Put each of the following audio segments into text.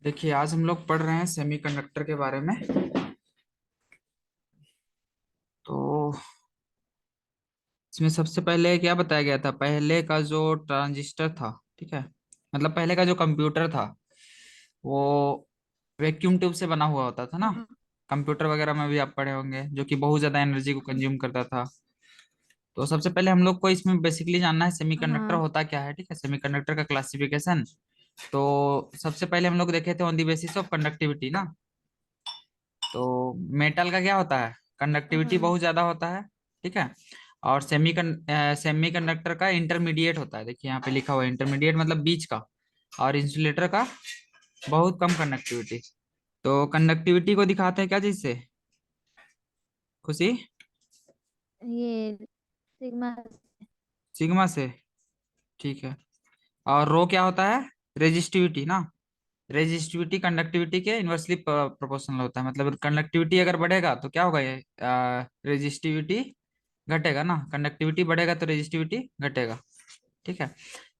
देखिए, आज हम लोग पढ़ रहे हैं सेमीकंडक्टर के बारे में। तो इसमें सबसे पहले क्या बताया गया था? पहले का जो ट्रांजिस्टर था, ठीक है, मतलब पहले का जो कंप्यूटर था वो वैक्यूम ट्यूब से बना हुआ होता था ना। हाँ। कंप्यूटर वगैरह में भी आप पढ़े होंगे, जो कि बहुत ज्यादा एनर्जी को कंज्यूम करता था। तो सबसे पहले हम लोग को इसमें बेसिकली जानना है सेमीकंडक्टर हाँ। होता क्या है, ठीक है, सेमीकंडक्टर का क्लासिफिकेशन। तो सबसे पहले हम लोग देखे थे on the basis of conductivity ना। तो मेटल का क्या होता है? कंडक्टिविटी हाँ। बहुत ज्यादा होता है, ठीक है। और सेमीकंडक्टर का इंटरमीडिएट होता है। देखिए यहाँ पे लिखा हुआ है इंटरमीडिएट मतलब बीच का। और इंसुलेटर का बहुत कम कंडक्टिविटी। तो कंडक्टिविटी को दिखाते हैं क्या चीज से? खुशी? ये सिग्मा। सिग्मा से, ठीक है। और रो क्या होता है? रेजिस्टिविटी ना। रेजिस्टिविटी कंडक्टिविटी के इन्वर्सली प्रोपोर्शनल होता है। मतलब कंडक्टिविटी अगर बढ़ेगा तो क्या होगा? ये रेजिस्टिविटी घटेगा ना। कंडक्टिविटी बढ़ेगा तो रेजिस्टिविटी घटेगा, ठीक है।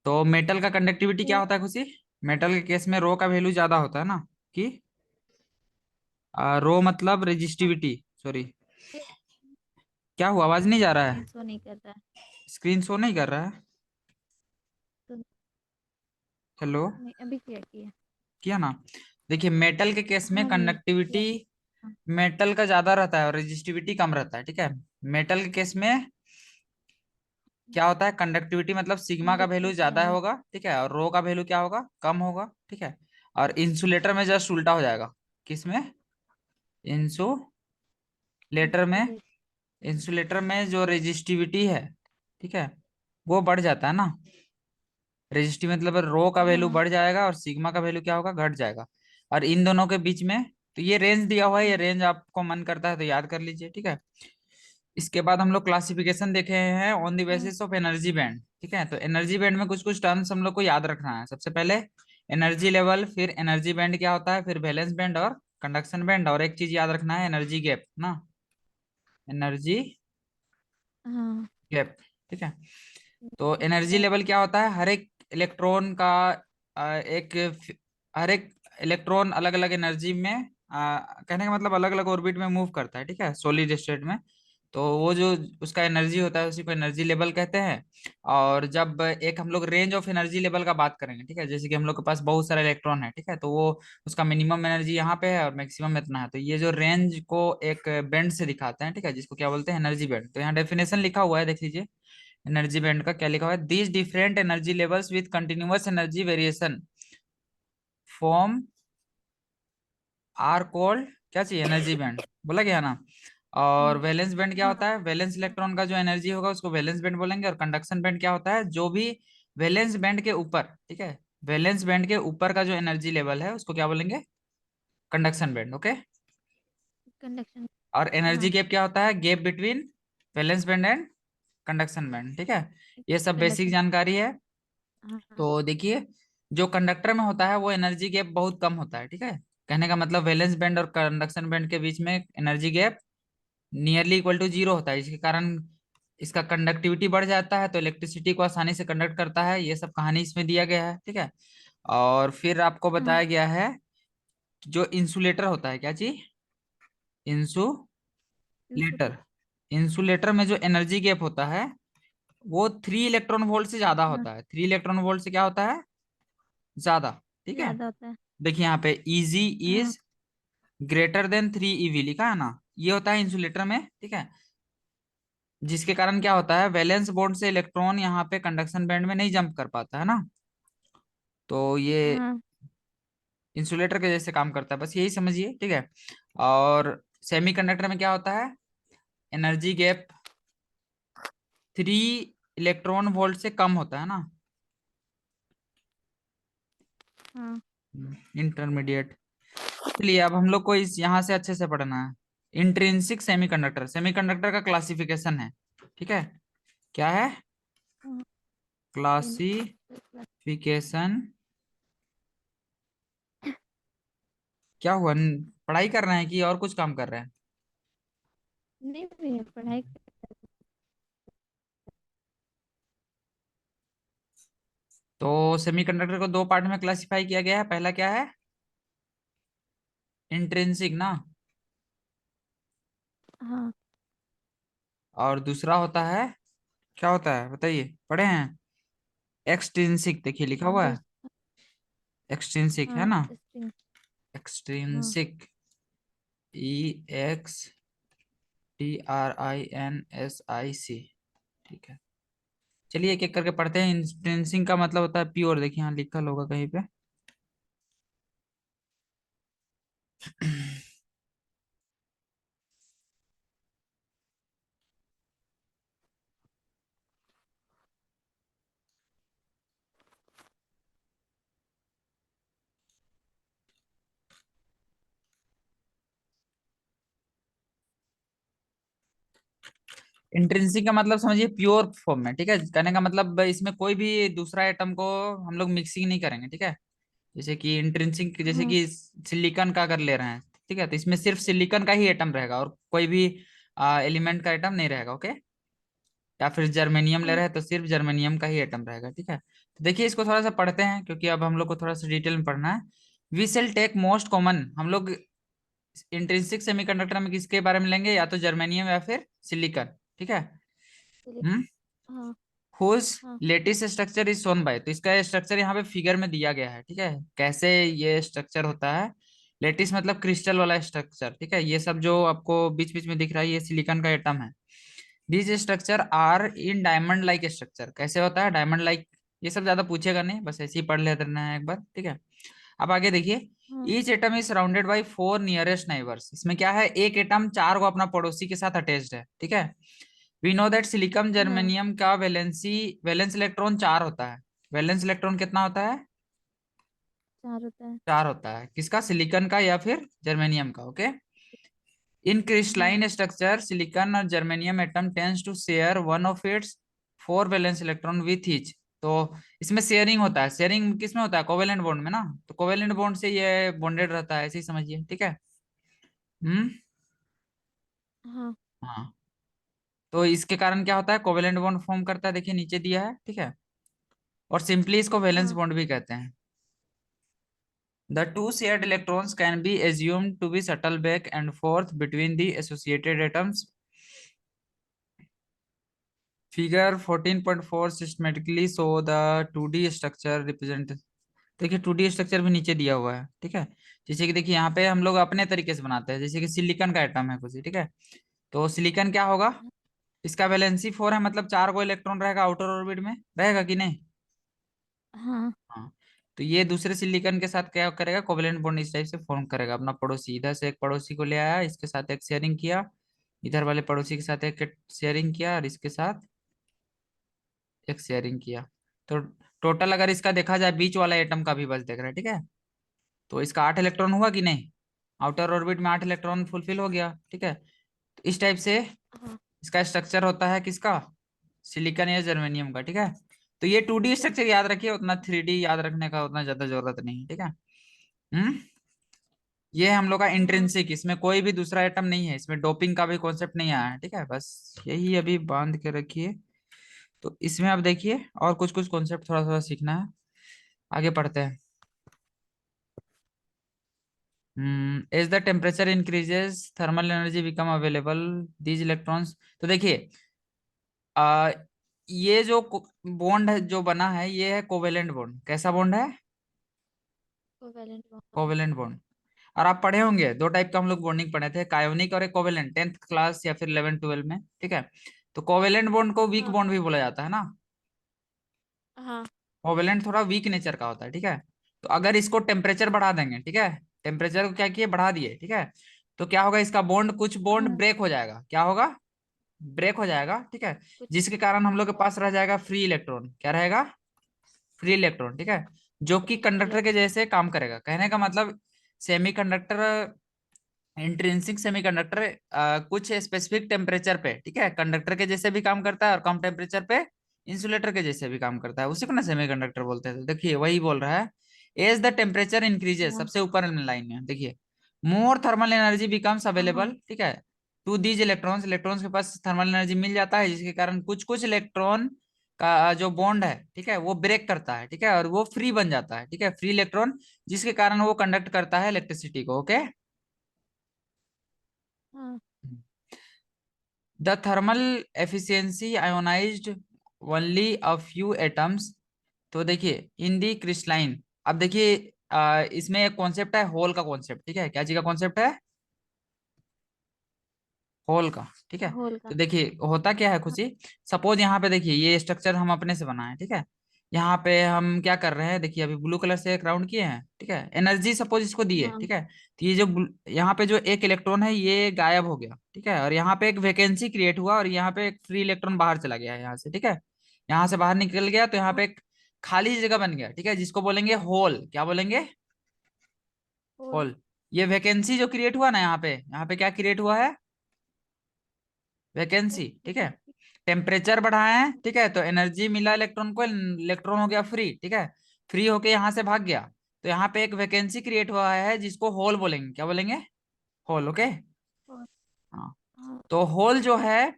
तो मेटल का कंडक्टिविटी क्या होता है खुशी? मेटल के केस में रो का वैल्यू ज्यादा होता है ना। कि रो मतलब रेजिस्टिविटी, सॉरी। क्या हुआ, आवाज नहीं जा रहा है? शो नहीं कर रहा है। स्क्रीन शो नहीं कर रहा है? तो हेलो? नहीं, अभी क्या किया? किया ना। देखिए मेटल के केस में हाँ भैया कंडक्टिविटी किया। हाँ। मेटल का ज्यादा रहता है और रेजिस्टिविटी कम रहता है, ठीक है। मेटल के केस में क्या होता है? कंडक्टिविटी मतलब सिग्मा का वैल्यू देखिए ज्यादा अभी। होगा, ठीक है, और रो का वैल्यू क्या होगा? कम होगा, ठीक है। और इंसुलेटर में जस्ट उल्टा हो जाएगा। किसमें? इंसुलेटर में। इंसुलेट। इंसुलेटर में जो रेजिस्टिविटी है, ठीक है, वो बढ़ जाता है ना। रेजिस्टिव मतलब रो का वैल्यू हाँ। बढ़ जाएगा और सिग्मा का वैल्यू क्या होगा? घट जाएगा। और इन दोनों के बीच में, तो ये रेंज दिया हुआ है, ये रेंज आपको मन करता है तो याद कर लीजिए, ठीक है। इसके बाद हम लोग क्लासिफिकेशन देखे हैं ऑन द हाँ। बेसिस ऑफ एनर्जी बैंड, ठीक है। तो एनर्जी बैंड में कुछ कुछ टर्म्स हम लोग को याद रखना है। सबसे पहले एनर्जी लेवल, फिर एनर्जी बैंड क्या होता है, फिर वैलेंस बैंड और कंडक्शन बैंड, और एक चीज याद रखना है, एनर्जी गैप ना। एनर्जी हाँ। गैप, ठीक है। तो एनर्जी गैप। लेवल क्या होता है? हर एक इलेक्ट्रॉन का एक हर एक इलेक्ट्रॉन अलग अलग एनर्जी में, कहने का मतलब अलग अलग ऑर्बिट में मूव करता है, ठीक है, सॉलिड स्टेट में। तो वो जो उसका एनर्जी होता है उसी को एनर्जी लेवल कहते हैं। और जब एक हम लोग रेंज ऑफ एनर्जी लेवल का बात करेंगे, ठीक है, जैसे कि हम लोग के पास बहुत सारे इलेक्ट्रॉन है, ठीक है, तो वो उसका मिनिमम एनर्जी यहाँ पे है और मैक्सिमम इतना है। तो ये जो रेंज को एक बैंड से दिखाते हैं, ठीक है, जिसको क्या बोलते हैं? Energy band. तो यहाँ डेफिनेशन लिखा हुआ है, देख लीजिए। एनर्जी बैंड का क्या लिखा हुआ है? These different energy levels with continuous energy variation form are called, क्या चाहिए? एनर्जी बैंड बोला गया ना। और हाँ। वैलेंस बैंड क्या होता हाँ। है? वैलेंस इलेक्ट्रॉन का जो एनर्जी होगा उसको वैलेंस बैंड बोलेंगे। और कंडक्शन बैंड क्या होता है? जो भी वैलेंस बैंड के ऊपर, ठीक है, वैलेंस बैंड के ऊपर का जो एनर्जी लेवल है उसको क्या बोलेंगे? Conduction band, okay. कंडक्शन। और एनर्जी हाँ। गैप क्या होता है? Gap between valence band and conduction band, ठीक है। ये सब बेसिक कंडक्शन। जानकारी है। हाँ। तो देखिए, जो कंडक्टर में होता है वो एनर्जी गैप बहुत कम होता है, ठीक है। कहने का मतलब वैलेंस बैंड और कंडक्शन बैंड के बीच में energy gap nearly equal to zero होता है। इसके कारण इसका कंडक्टिविटी बढ़ जाता है तो इलेक्ट्रिसिटी को आसानी से कंडक्ट करता है। ये सब कहानी इसमें दिया गया है, ठीक है। और फिर आपको हाँ। बताया गया है कि जो इंसुलेटर होता है, क्या चीज? इंसुलेटर। इंसुलेट। इंसुलेटर में जो एनर्जी गैप होता है वो 3 इलेक्ट्रॉन वोल्ट से ज्यादा हाँ। होता है। 3 इलेक्ट्रॉन वोल्ट से क्या होता है? ज्यादा, ठीक है। ज्यादा होता है। देखिए यहाँ पे इजी हाँ। इज ग्रेटर देन 3 EV लिखा है ना। ये होता है इंसुलेटर में, ठीक है। जिसके कारण क्या होता है? वैलेंस बॉन्ड से इलेक्ट्रॉन यहाँ पे कंडक्शन बैंड में नहीं जंप कर पाता है ना। तो ये हाँ। इंसुलेटर के जैसे काम करता है, बस यही समझिए, ठीक है। और सेमीकंडक्टर में क्या होता है? एनर्जी गैप 3 इलेक्ट्रॉन वोल्ट से कम होता है ना। हाँ। इंटरमीडिएट। चलिए अब हम लोग को इस यहाँ से अच्छे से पढ़ना है। इंट्रिंसिक सेमीकंडक्टर, सेमीकंडक्टर का क्लासिफिकेशन है, ठीक है। क्या है? हाँ। क्लासिफिकेशन। क्या हुआ, पढ़ाई कर रहे हैं कि और कुछ काम कर रहे हैं? नहीं भैया पढ़ाई तो सेमीकंडक्टर को दो पार्ट में क्लासिफाई किया गया है। पहला क्या है? इंट्रिंसिक ना, हाँ। और दूसरा होता है, क्या होता है बताइए, पढ़े हैं? एक्सट्रिंसिक, देखिए लिखा हुआ है, दूस एक्सट्रिंसिक है हाँ ना, स्ट्रिंग। हाँ। Extrinsic, EXTRINSIC। ठीक है, चलिए एक एक करके पढ़ते हैं। इंट्रिंसिक का मतलब होता है प्योर, देखिए यहाँ लिखा होगा कहीं पे। इंट्रिंसिक का मतलब समझिए प्योर फॉर्म में, ठीक है, कहने का मतलब इसमें कोई भी दूसरा एटम को हम लोग मिक्सिंग नहीं करेंगे, ठीक है। जैसे कि इंट्रिंसिक, जैसे हाँ। कि सिलिकॉन का अगर ले रहे हैं, ठीक है, तो इसमें सिर्फ सिलिकॉन का ही एटम रहेगा और कोई भी एलिमेंट का एटम नहीं रहेगा, ओके। या फिर जर्मेनियम ले हाँ। रहे हैं तो सिर्फ जर्मेनियम का ही एटम रहेगा, ठीक है। तो देखिए इसको थोड़ा सा पढ़ते हैं, क्योंकि अब हम लोग को थोड़ा सा डिटेल में पढ़ना है। We shall take most common, हम लोग इंट्रिंसिक सेमीकंडक्टर में किसके बारे में लेंगे, या तो जर्मेनियम या फिर सिलिकॉन, ठीक है। सिलिक हम्म। हाँ। हुज हाँ। Latest structure is shown by, तो इसका स्ट्रक्चर यहाँ पे फिगर में दिया गया है, ठीक है, कैसे ये स्ट्रक्चर होता है। लेटिस मतलब क्रिस्टल वाला स्ट्रक्चर, ठीक है, ये सब जो आपको बीच बीच में दिख रहा है ये सिलिकॉन का एटम है। These structure are in diamond like structure, कैसे होता है डायमंड लाइक, ये सब ज्यादा पूछेगा नहीं, बस ऐसे ही पढ़ लेना है एक बार, ठीक है। अब आगे देखिए, हाँ। Each atom is surrounded by 4 nearest neighbours, इसमें क्या है, एक एटम चार को अपना पड़ोसी के साथ अटैच्ड है, ठीक है। वी नो दैट सिलिकॉन हाँ। जर्मेनियम का वैलेंस इलेक्ट्रॉन 4 होता है। वैलेंस इलेक्ट्रॉन कितना होता है? 4 होता है। 4 होता है, किसका, सिलिकॉन का या फिर जर्मेनियम का, ओके। इन हाँ। क्रिस्टलाइन स्ट्रक्चर सिलिकॉन और germanium atom tends to share one of its 4 valence electron with each. तो इसमें शेयरिंग होता है, शेयरिंग किस में होता है, कोवेलेंट बॉन्ड में ना, तो कोवेलेंट बॉन्ड से ये बॉन्डेड रहता है, ऐसे ही समझिए, ठीक है। हम्म। हाँ। हाँ, तो इसके कारण क्या होता है, कोवेलेंट बॉन्ड फॉर्म करता है, देखिए नीचे दिया है, ठीक है। और सिंपली इसको वैलेंस हाँ। बॉन्ड भी कहते हैं। The two shared electrons can be assumed to be shuttle back and forth between the associated atoms. Figure 14.4 systematically show the 2D structure represent। देखिए 2D स्ट्रक्चर भी नीचे दिया हुआ है, ठीक है। जैसे कि देखिए यहाँ पे हम लोग अपने तरीके से बनाते हैं, जैसे कि सिलिकॉन का एटम है कुछ, ठीक है। तो सिलिकॉन क्या होगा, इसका वैलेंसी 4 है, मतलब 4 को इलेक्ट्रॉन रहेगा आउटर ऑर्बिट में, रहेगा कि नहीं? हाँ। हाँ। तो ये दूसरे सिलिकॉन के साथ क्या करेगा, कोवेलेंट बॉन्ड इस टाइप से फॉर्म करेगा, अपना पड़ोसी इधर से एक पड़ोसी को ले आया, इसके साथ एक शेयरिंग किया, इधर वाले पड़ोसी के साथ एक शेयरिंग किया, और इसके साथ एक शेयरिंग किया। तो टोटल अगर इसका देखा जाए, बीच वाला एटम का भी बस देख रहा है, ठीक है, तो इसका 8 इलेक्ट्रॉन हुआ कि नहीं, आउटर ऑर्बिट में 8 इलेक्ट्रॉन फुलफिल हो गया, ठीक है। तो इस टाइप से हाँ। इसका स्ट्रक्चर होता है किसका, सिलिकॉन या जर्मेनियम का, ठीक है। तो ये 2D स्ट्रक्चर याद रखिए, उतना 3D याद रखने का उतना ज्यादा जरूरत नहीं है, ठीक है। हम्म। ये हम लोग का हाँ। इंट्रिंसिक, इसमें कोई भी दूसरा आइटम नहीं है, इसमें डोपिंग का भी कॉन्सेप्ट नहीं आया है, ठीक है, बस यही अभी बांध के रखिए। तो इसमें अब देखिए और कुछ कुछ कॉन्सेप्ट थोड़ा थोड़ा सीखना है, आगे पढ़ते हैं। As the temperature increases thermal energy become available, these electrons. तो देखिए आ, ये जो बॉन्ड है जो बना है, ये है कोवेलेंट बॉन्ड, कैसा बॉन्ड है, कोवैलेंट बॉन्ड। Covalent bond. और आप पढ़े होंगे दो टाइप का हम लोग बॉन्डिंग पढ़े थे, कायोनिक और एक कोवेलेंट, 10th क्लास या फिर 11 12 में, ठीक है। तो कोवेलेंट बॉन्ड को वीक हाँ। बॉन्ड भी बोला जाता है ना, हाँ। कोवेलेंट थोड़ा वीक नेचर का होता है, ठीक है। तो अगर इसको टेम्परेचर बढ़ा देंगे, ठीक है, टेम्परेचर को क्या किए, बढ़ा दिए, ठीक है, तो क्या होगा, इसका बॉन्ड, कुछ बॉन्ड हाँ। ब्रेक हो जाएगा, क्या होगा, ब्रेक हो जाएगा, ठीक है। कुछ। जिसके कारण हम लोग के पास रह जाएगा फ्री इलेक्ट्रॉन, क्या रहेगा, फ्री इलेक्ट्रॉन, ठीक है, जो कि कंडक्टर के इलेक्ट्रॉन। जैसे काम करेगा, कहने का मतलब सेमीकंडक्टर, इंट्रिंसिक सेमीकंडक्टर कुछ स्पेसिफिक टेम्परेचर पे, ठीक है, कंडक्टर के जैसे भी काम करता है, और कम टेम्परेचर पे इंसुलेटर के जैसे भी काम करता है, उसी को ना सेमीकंडक्टर बोलते हैं। तो देखिए वही बोल रहा है, एज द टेम्परेचर इंक्रीजेस, हाँ। सबसे ऊपर लाइन में देखिए, मोर थर्मल एनर्जी बिकम्स हाँ। अवेलेबल, ठीक है, टू दीज इलेक्ट्रॉन्स, इलेक्ट्रॉन्स के पास थर्मल एनर्जी मिल जाता है, जिसके कारण कुछ कुछ इलेक्ट्रॉन का जो बॉन्ड है, ठीक है, वो ब्रेक करता है, ठीक है, और वो फ्री बन जाता है, ठीक है, फ्री इलेक्ट्रॉन, जिसके कारण वो कंडक्ट करता है इलेक्ट्रिसिटी को, ओके। हाँ। The thermal efficiency ionised only a few atoms. तो देखिए इन दी क्रिस्टलाइन, अब देखिए इसमें एक कॉन्सेप्ट है होल का कॉन्सेप्ट, ठीक है, क्या चीज का कॉन्सेप्ट है? होल का, ठीक है। होल तो का। देखिए होता क्या है हाँ। खुशी, सपोज यहाँ पे देखिए ये स्ट्रक्चर हम अपने से बनाए, ठीक है। यहाँ पे हम क्या कर रहे हैं, देखिए अभी ब्लू कलर से एक राउंड किए हैं, ठीक है, एनर्जी सपोज इसको दिए, हाँ। ठीक है। तो ये जो यहाँ पे जो एक इलेक्ट्रॉन है ये गायब हो गया, ठीक है, और यहाँ पे एक वैकेंसी क्रिएट हुआ और यहाँ पे एक फ्री इलेक्ट्रॉन बाहर चला गया है यहाँ से, ठीक है। यहाँ से बाहर निकल गया तो यहाँ हाँ। पे एक खाली जगह बन गया, ठीक है, जिसको बोलेंगे होल, क्या बोलेंगे? होल। होल। ये वैकेंसी जो क्रिएट हुआ ना यहाँ पे क्या क्रिएट हुआ है? वैकेंसी, ठीक है। वैकेंसी। टेम्परेचर बढ़ाए हैं, ठीक है, तो एनर्जी मिला इलेक्ट्रॉन को, इलेक्ट्रॉन हो गया फ्री, ठीक है। फ्री होके यहाँ से भाग गया, तो यहाँ पे एक वैकेंसी क्रिएट हुआ है जिसको होल बोलेंगे, क्या बोलेंगे? Hole, okay. होल। हाँ। हाँ। तो होल जो है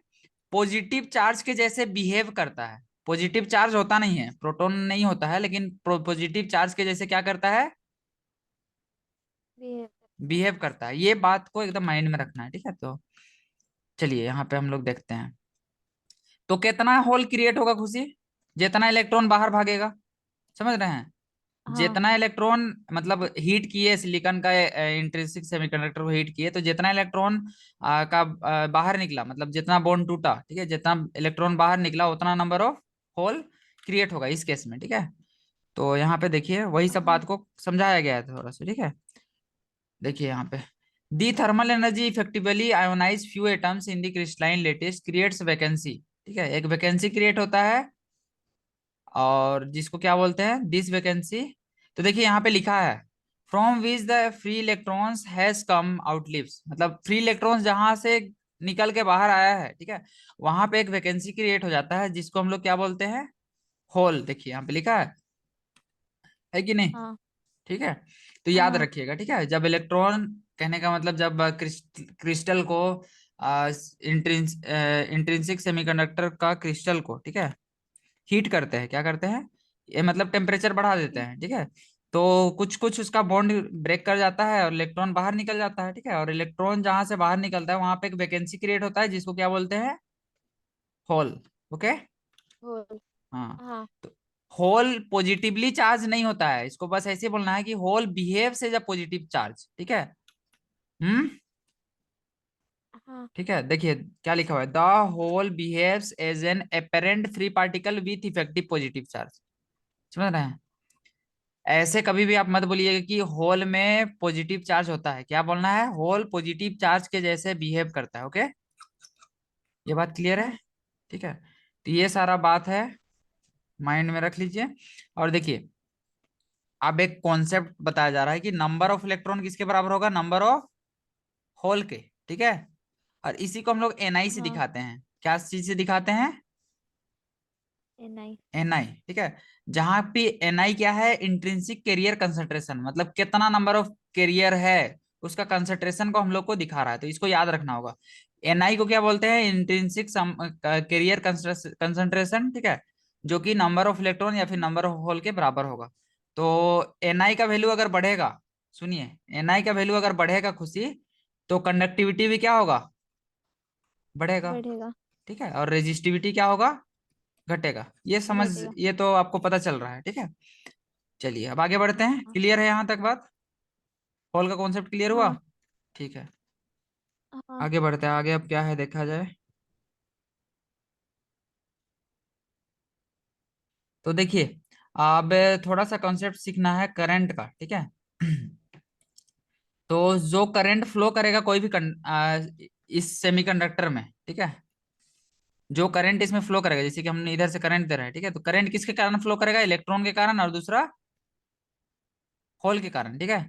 पॉजिटिव चार्ज के जैसे बिहेव करता है। पॉजिटिव चार्ज होता नहीं है, प्रोटॉन नहीं होता है, लेकिन पॉजिटिव चार्ज के जैसे क्या करता है? बिहेव करता है। बिहेव करता है। ये बात को एकदम माइंड में रखना है, ठीक है। तो चलिए यहाँ पे हम लोग देखते हैं, तो कितना होल क्रिएट होगा खुशी? जितना इलेक्ट्रॉन बाहर भागेगा, समझ रहे हैं? हाँ। जितना इलेक्ट्रॉन मतलब हीट किए सिलिकॉन का इंट्रिंसिक सेमीकंडक्टर को हीट किए, तो जितना इलेक्ट्रॉन बाहर निकला, मतलब जितना बॉन्ड टूटा, ठीक है, जितना इलेक्ट्रॉन बाहर निकला उतना नंबर ऑफ होल क्रिएट होगा इस केस में, ठीक है। तो यहाँ पे देखिए वही सब हाँ। बात को समझाया गया है थोड़ा सा, ठीक है। देखिए यहाँ पे the thermal energy effectively ionize few atoms in the crystalline lattice creates vacancy, ठीक है, एक वैकेंसी क्रिएट होता है, और जिसको क्या बोलते हैं? This vacancy. तो देखिए यहाँ पे लिखा है from which the free electrons has come outlives, मतलब फ्री इलेक्ट्रॉन्स जहां से निकल के बाहर आया है, ठीक है, वहां पे एक वैकेंसी क्रिएट हो जाता है जिसको हम लोग क्या बोलते हैं? होल। देखिए यहाँ पे लिखा है कि नहीं? हाँ। ठीक है। तो याद हाँ। रखिएगा, ठीक है, जब इलेक्ट्रॉन, कहने का मतलब जब क्रिस्टल को इंट्रिंसिक सेमीकंडक्टर का क्रिस्टल को, ठीक है, हीट करते हैं, क्या करते हैं? ये मतलब टेम्परेचर बढ़ा देते ठीक। हैं, ठीक है। तो कुछ कुछ उसका बॉन्ड ब्रेक कर जाता है और इलेक्ट्रॉन बाहर निकल जाता है, ठीक है, और इलेक्ट्रॉन जहां से बाहर निकलता है वहां पे एक वैकेंसी क्रिएट होता है जिसको क्या बोलते हैं? Hole, okay. होल। हाँ। हाँ। तो होल पॉजिटिवली चार्ज नहीं होता है, इसको बस ऐसे बोलना है कि होल बिहेव से जब पॉजिटिव चार्ज, ठीक है। हम्म। हाँ। ठीक है, देखिए क्या लिखा हुआ है, the hole behaves as an apparent free particle with effective positive charge. समझ रहे हैं? ऐसे कभी भी आप मत बोलिएगा कि होल में पॉजिटिव चार्ज होता है, क्या बोलना है? होल पॉजिटिव चार्ज के जैसे बिहेव करता है, ओके। ये बात क्लियर है? हाँ। ठीक है। तो ये सारा बात है, माइंड में रख लीजिए। और देखिए अब एक कॉन्सेप्ट बताया जा रहा है कि नंबर ऑफ इलेक्ट्रॉन किसके बराबर होगा? नंबर ऑफ होल के, ठीक है। और इसी को हम लोग एनआई से हाँ। दिखाते हैं, क्या चीज से दिखाते हैं? NI। एनआई, ठीक है। जहां पे एनआई क्या है? इंट्रिंसिक कैरियर कंसंट्रेशन, मतलब कितना नंबर ऑफ कैरियर है उसका कंसंट्रेशन को हम लोग को दिखा रहा है, तो इसको याद रखना होगा। एनआई को क्या बोलते हैं? इंट्रिंसिक कैरियर कंसंट्रेशन, ठीक है, जो कि नंबर ऑफ इलेक्ट्रॉन या फिर नंबर ऑफ होल के बराबर होगा। तो एनआई का वैल्यू अगर बढ़ेगा, सुनिए, एनआई का वैल्यू अगर बढ़ेगा खुशी, तो कंडक्टिविटी भी क्या होगा? बढ़ेगा, बढ़ेगा। ठीक है, और रेजिस्टिविटी क्या होगा? घटेगा। ये समझ, घटेगा। ये तो आपको पता चल रहा है, ठीक है। चलिए अब आगे बढ़ते हैं, हाँ। क्लियर है यहाँ तक बात? हॉल का कॉन्सेप्ट क्लियर हुआ? हाँ। ठीक है। हाँ। आगे बढ़ते हैं, आगे अब क्या है देखा जाए। तो देखिए अब थोड़ा सा कॉन्सेप्ट सीखना है करंट का, ठीक है। तो जो करंट फ्लो करेगा कोई भी इस सेमीकंडक्टर में, ठीक है, जो करंट इसमें फ्लो करेगा, जैसे कि हमने इधर से करंट दे रहा है, ठीक है, तो करंट किसके कारण फ्लो करेगा? इलेक्ट्रॉन के कारण, और दूसरा होल के कारण, ठीक है।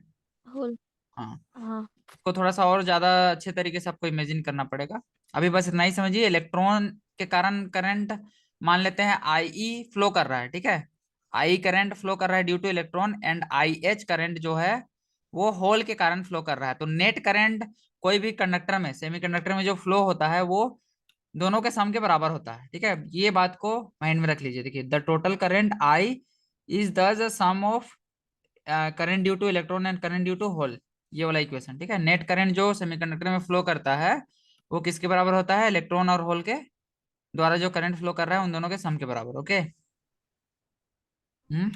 होल। हाँ। हाँ। को थोड़ा सा और ज्यादा अच्छे तरीके से आपको इमेजिन करना पड़ेगा। अभी बस इतना ही समझिए, इलेक्ट्रॉन के कारण करंट मान लेते हैं आई फ्लो कर रहा है, ठीक है। आई करंट फ्लो कर रहा है due to electron, and I H current जो है वो होल के कारण फ्लो कर रहा है। तो नेट करंट कोई भी कंडक्टर में, सेमीकंडक्टर में जो फ्लो होता है वो दोनों के सम के बराबर होता है, ठीक है। ये बात को माइंड में रख लीजिए। देखिए the total current I is the sum of current due to electron and current due to hole. ये वाला इक्वेशन, ठीक है। नेट करंट जो सेमीकंडक्टर में फ्लो करता है वो किसके बराबर होता है? इलेक्ट्रॉन और होल के द्वारा जो करंट फ्लो कर रहा है उन दोनों के सम के बराबर। ओके। हम्म।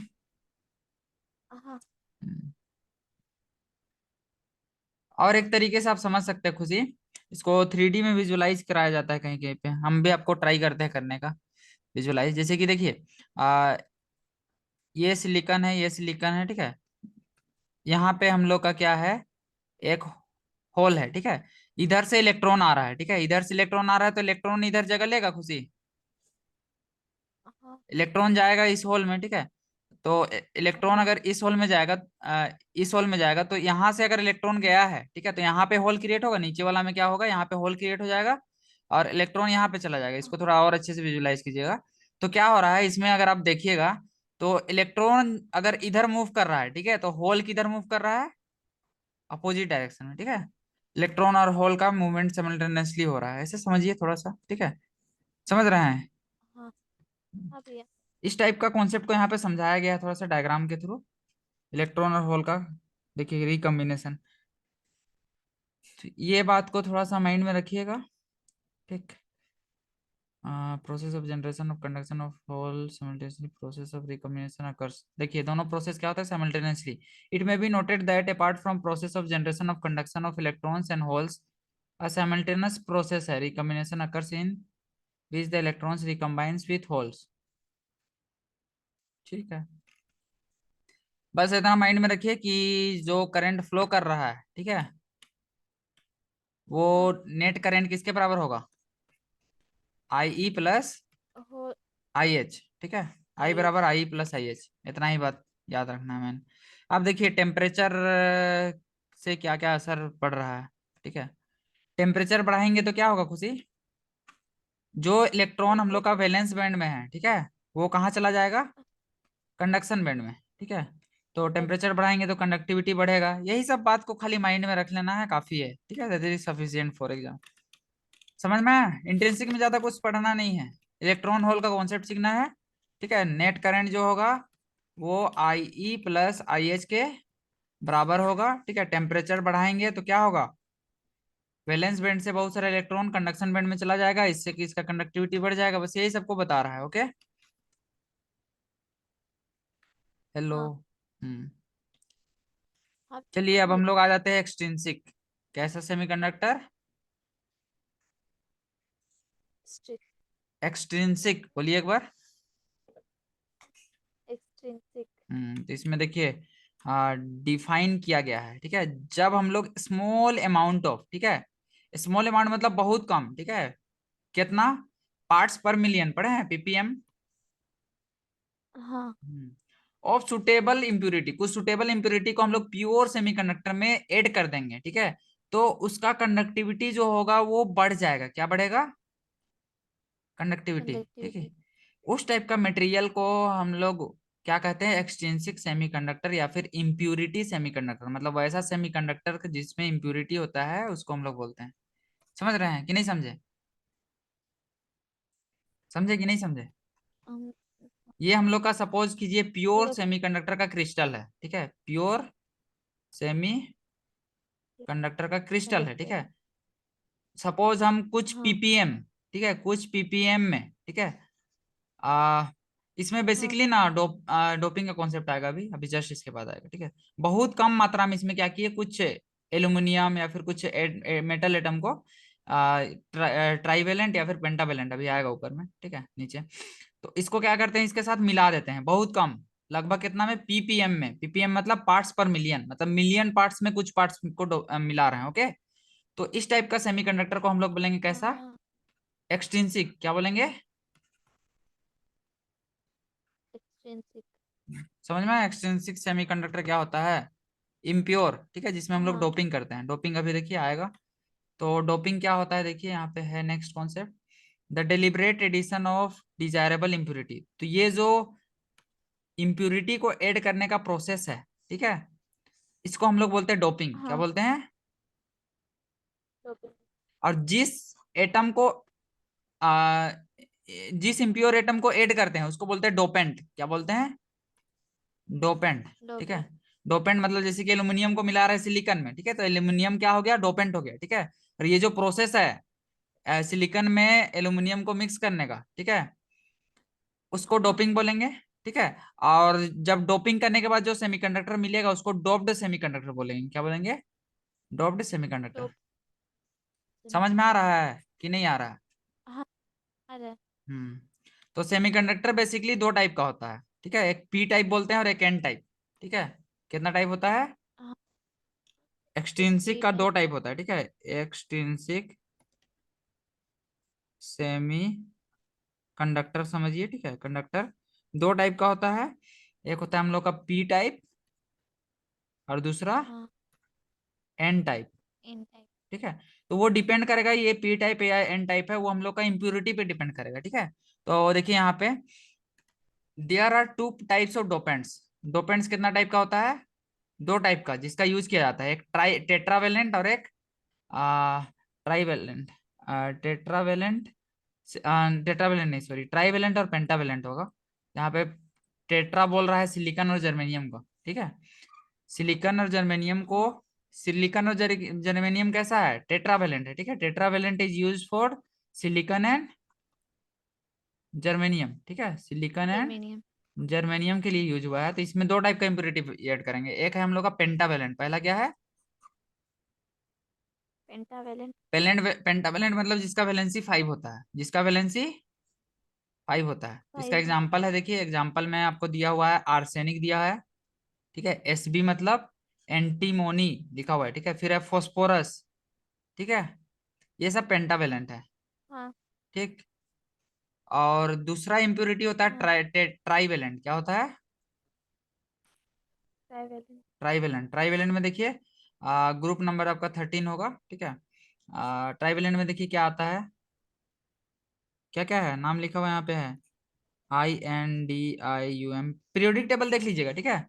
हाँ। हम्म। और एक तरीके से आप समझ सकते हैं खुशी, इसको 3D में विजुलाइज कराया जाता है कहीं कहीं पे। हम भी आपको ट्राई करते हैं करने का विजुलाइज। जैसे कि देखिए, ये सिलिकॉन है, ये सिलिकॉन है, ठीक है। यहाँ पे हम लोग का क्या है? एक होल है, ठीक है। इधर से इलेक्ट्रॉन आ रहा है, ठीक है। इधर से इलेक्ट्रॉन आ रहा है तो इलेक्ट्रॉन इधर जगह लेगा खुशी। हाँ। इलेक्ट्रॉन जाएगा इस होल में, ठीक है। तो इलेक्ट्रॉन हाँ। अगर इस होल में जाएगा, इस होल में जाएगा तो यहाँ से अगर इलेक्ट्रॉन गया है, ठीक है, तो यहाँ पे होल क्रिएट होगा। नीचे वाला में क्या होगा? यहाँ पे होल क्रिएट हो जाएगा और इलेक्ट्रॉन यहाँ पे चला जाएगा। इसको थोड़ा और अच्छे से विजुलाइज कीजिएगा। तो क्या हो रहा है इसमें, अगर आप देखिएगा तो इलेक्ट्रॉन अगर इधर मूव कर रहा है, ठीक है, तो होल किधर मूव कर रहा है? अपोजिट डायरेक्शन में, ठीक है। इलेक्ट्रॉन और होल का मूवमेंट सिमल्टेनियसली हो रहा है, ऐसे समझिए थोड़ा सा, ठीक है। समझ रहे हैं? हाँ। हाँ भैया। इस टाइप का कॉन्सेप्ट को यहाँ पे समझाया गया है थोड़ा सा डायग्राम के थ्रू, इलेक्ट्रॉन और होल का। देखिए रिकम्बिनेशन, ये बात को थोड़ा सा माइंड में रखिएगा, ठीक। Process of generation of conduction of hole simultaneously, process of recombination occurs. देखिए दोनों प्रोसेस क्या होता है? Simultaneously. It may be noted that apart from process of generation of conduction of electrons and holes, a simultaneous process है recombination occurs in which the electrons recombines with holes, ठीक है। बस इतना माइंड में रखिए कि जो करंट फ्लो कर रहा है, ठीक है, वो हाँ। नेट करंट किसके बराबर होगा? आई ई प्लस हो। आई एच, ठीक है। आई आई बराबर H. I plus I H, इतना ही बात याद रखना है मैंने। अब देखिए टेम्परेचर से क्या क्या असर पड़ रहा है, ठीक है। टेम्परेचर बढ़ाएंगे तो क्या होगा खुशी? जो इलेक्ट्रॉन हम लोग का टेम्परेचर। वैलेंस बैंड में है, ठीक है, वो कहाँ चला जाएगा? कंडक्शन बैंड में, ठीक है। तो टेम्परेचर अच्छा। बढ़ाएंगे तो कंडक्टिविटी बढ़ेगा। यही सब बात को खाली माइंड में रख लेना है, काफी है, ठीक है। That is sufficient for exam. समझ में आया? इंट्रिंसिक में ज्यादा कुछ पढ़ना नहीं है, इलेक्ट्रॉन होल का कॉन्सेप्ट सीखना है, ठीक है। नेट करंट जो होगा वो आई ई प्लस आई एच के बराबर होगा, ठीक है। टेम्परेचर बढ़ाएंगे तो क्या होगा? वैलेंस बैंड से बहुत सारा इलेक्ट्रॉन कंडक्शन बैंड में चला जाएगा, इससे कि इसका कंडक्टिविटी बढ़ जाएगा। बस यही सबको बता रहा है। ओके। हेलो। हाँ। हम्म। हाँ। चलिए अब भैया। हम लोग आ जाते हैं एक्सट्रिंसिक। कैसा सेमीकंडक्टर? स्ट्रिक। एक्सट्रिंसिक बोलिए एक बार। एक्सट्रिंसिक। तो इसमें देखिए डिफाइन किया गया है, ठीक है। जब हम लोग स्मॉल अमाउंट ऑफ, ठीक है, स्मॉल अमाउंट मतलब बहुत कम, ठीक है। कितना? पार्ट्स पर मिलियन पढ़े हैं, पीपीएम। हाँ। ऑफ सुटेबल इम्प्यूरिटी, कुछ सुटेबल इम्प्यूरिटी को हम लोग प्योर सेमीकंडक्टर में ऐड कर देंगे, ठीक है। तो उसका कंडक्टिविटी जो होगा वो बढ़ जाएगा। क्या बढ़ेगा? कंडक्टिविटी, ठीक है। कंडक्टिविटी। उस टाइप का मटेरियल को हम लोग क्या कहते हैं? एक्सट्रिंसिक सेमीकंडक्टर या फिर इम्प्यूरिटी सेमीकंडक्टर। मतलब वैसा सेमीकंडक्टर जिसमें इम्प्यूरिटी होता है उसको हम लोग बोलते हैं। समझ रहे हैं कि नहीं समझे? समझे कि नहीं समझे? हम। ये हम लोग का सपोज कीजिए प्योर मतलब। सेमीकंडक्टर का क्रिस्टल है, ठीक है। प्योर सेमी कंडक्टर का क्रिस्टल है, ठीक कंडक्टर। है। सपोज हम कुछ हाँ। पीपीएम, ठीक है, कुछ पीपीएम में, ठीक है। आ इसमें हाँ। बेसिकली ना डोपिंग का कॉन्सेप्ट आएगा, अभी अभी जस्ट इसके बाद आएगा, ठीक है। बहुत कम मात्रा में इसमें क्या किए, कुछ एल्यूमिनियम या फिर कुछ मेटल एटम को ट्राइवेलेंट या फिर पेंटावेलेंट, अभी आएगा ऊपर में, ठीक है, नीचे। तो इसको क्या करते हैं, इसके साथ मिला देते हैं बहुत कम। लगभग कितना में? पीपीएम में। पीपीएम मतलब पार्ट्स पर मिलियन, मतलब मिलियन पार्ट्स में कुछ पार्ट्स को मिला रहे हैं। ओके। तो इस टाइप का सेमीकंडक्टर को हम लोग बोलेंगे कैसा? हाँ। एक्सट्रिंसिक। क्या बोलेंगे? एक्सट्रिंसिक। समझ में? एक्सट्रिंसिक सेमीकंडक्टर क्या होता है? इम्प्योर, ठीक है, जिसमें हम लोग हाँ। डोपिंग करते हैं। डोपिंग अभी देखिए आएगा। तो डोपिंग क्या होता है देखिए यहाँ पे है next concept, the deliberate addition of desirable impurity. तो ये जो इम्प्यूरिटी को ऐड करने का प्रोसेस है, ठीक है, इसको हम लोग बोलते हैं डोपिंग। क्या हाँ। बोलते हैं? डोपिंग। और एटम को आ, जिस इम्प्योर एटम को ऐड करते हैं उसको बोलते हैं डोपेंट। क्या बोलते हैं? डोपेंट, ठीक है। डोपेंट। डोपेंट मतलब जैसे कि एल्यूमिनियम को मिला रहा है सिलिकॉन में, ठीक है, तो एल्यूमिनियम क्या हो गया, डोपेंट हो गया, ठीक है। और ये जो प्रोसेस है सिलिकॉन में एल्यूमिनियम को मिक्स करने का, ठीक है, उसको हाँ। डोपिंग बोलेंगे, ठीक है। और जब डोपिंग करने के बाद जो सेमीकंडक्टर मिलेगा उसको डोप्ड सेमीकंडक्टर बोलेंगे, क्या बोलेंगे, डोप्ड सेमीकंडक्टर। डोप समझ में आ सेमीकंडक्टर। रहा है कि नहीं आ रहा है? हाँ, आ रहा है। हम्म। तो सेमीकंडक्टर बेसिकली दो टाइप का होता है, ठीक है, एक पी टाइप बोलते हैं और एक एन टाइप, ठीक है। कितना टाइप होता है? हाँ, एक एक्सट्रिंसिक पी का दो टाइप। टाइप होता है, ठीक है। एक्सट्रिंसिक सेमी कंडक्टर समझिए, ठीक है, कंडक्टर दो टाइप का होता है। एक होता है हम लोग का पी टाइप और दूसरा हाँ, एन टाइप, एन टाइप। ठीक है। तो वो डिपेंड करेगा, ये पी टाइप या एन टाइप है, वो हम लोग का इम्प्योरिटी पे डिपेंड करेगा, ठीक है। तो देखिए यहाँ पे there are two types of dopants. Dopants कितना टाइप का होता है? दो टाइप का जिसका यूज किया जाता है, एक टेट्रावेलेंट और एक ट्राइवेलेंट। टेट्रावेलेंट, टेट्रावेलेंट नहीं सॉरी, ट्राइवेलेंट और पेंटावेलेंट होगा। यहाँ पे टेट्रा बोल रहा है सिलिकॉन और जर्मेनियम का, ठीक है। सिलिकॉन और जर्मेनियम को, हाँ, सिलिकॉन और जर्मेनियम कैसा है, टेट्रावेलेंट है, ठीक है। Tetravalent is use for silicon and germanium, ठीक है, सिलिकॉन एंड जर्मेनियम। जर्मेनियम के लिए यूज हुआ है। तो इसमें दो टाइप का इम्प्योरिटी ऐड करेंगे, एक है हम लोग का पेंटावेलेंट, पहला क्या है, पेंटावेलेंट। पेंटावेलेंट मतलब जिसका वैलेंसी 5 होता है, जिसका वैलेंसी 5 होता है। इसका 5 होता एग्जांपल है, देखिए एग्जांपल में आपको दिया हुआ है, आर्सेनिक दिया है, ठीक है। एसबी मतलब एंटीमोनी लिखा हुआ है, ठीक है। फिर है फॉस्फोरस, ठीक है। ये सब पेंटावेलेंट है, है। हाँ। ठीक। और दूसरा इम्प्योरिटी होता है हाँ, ट्राइवेलेंट, क्या होता है, ट्राइवेलेंट। ट्राइवेलेंट। ट्राइवेलेंट में देखिए ग्रुप नंबर आपका 13 होगा, ठीक है। ट्राइवेलेंट में देखिए क्या आता है, क्या क्या है, नाम लिखा हुआ यहाँ पे है, INDIUM, पीरियोडिक टेबल देख लीजिएगा, ठीक है,